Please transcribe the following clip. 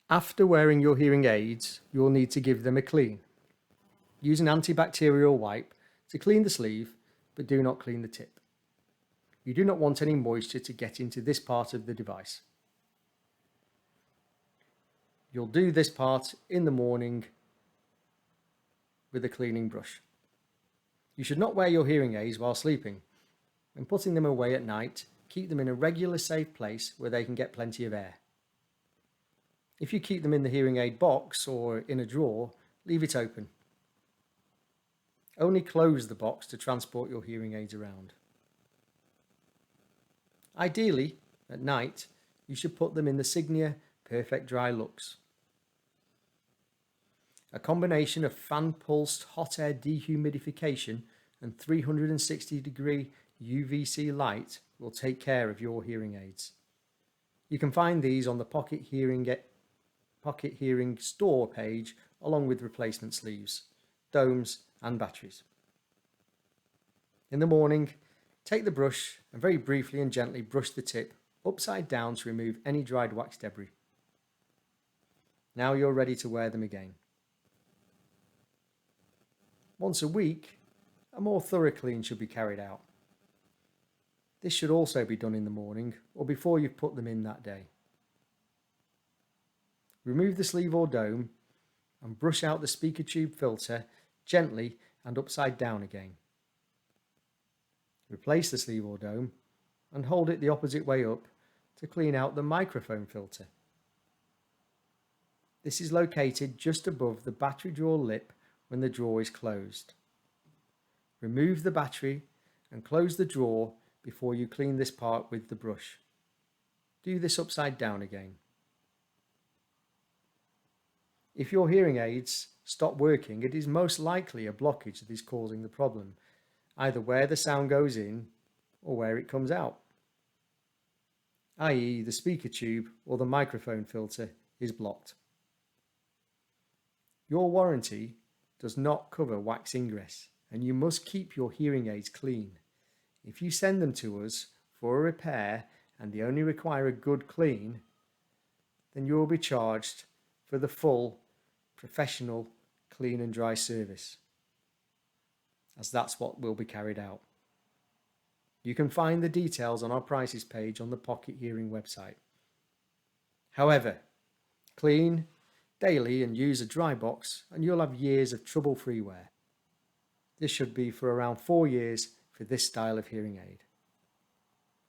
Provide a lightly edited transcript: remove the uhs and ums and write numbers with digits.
After wearing your hearing aids, you'll need to give them a clean. Use an antibacterial wipe to clean the sleeve, but do not clean the tip. You do not want any moisture to get into this part of the device. You'll do this part in the morning with a cleaning brush. You should not wear your hearing aids while sleeping. When putting them away at night, keep them in a regular safe place where they can get plenty of air. If you keep them in the hearing aid box or in a drawer, leave it open. Only close the box to transport your hearing aids around. Ideally, at night, you should put them in the Signia Perfect Dry Lux. A combination of fan-pulsed hot air dehumidification and 360-degree UVC light will take care of your hearing aids. You can find these on the Pocket Hearing store page, along with replacement sleeves, domes and batteries. In the morning, take the brush and very briefly and gently brush the tip upside down to remove any dried wax debris. Now you're ready to wear them again. Once a week, a more thorough clean should be carried out. This should also be done in the morning or before you've put them in that day. Remove the sleeve or dome and brush out the speaker tube filter gently and upside down again. Replace the sleeve or dome and hold it the opposite way up to clean out the microphone filter. This is located just above the battery drawer lip when the drawer is closed. Remove the battery and close the drawer before you clean this part with the brush. Do this upside down again. If your hearing aids stop working, it is most likely a blockage that is causing the problem, either where the sound goes in or where it comes out, i.e. the speaker tube or the microphone filter is blocked. Your warranty does not cover wax ingress, and you must keep your hearing aids clean. If you send them to us for a repair and they only require a good clean, then you will be charged for the full professional clean and dry service, as that's what will be carried out. You can find the details on our prices page on the Pocket Hearing website. However, clean daily and use a dry box and you'll have years of trouble-free wear. This should be for around 4 years for this style of hearing aid.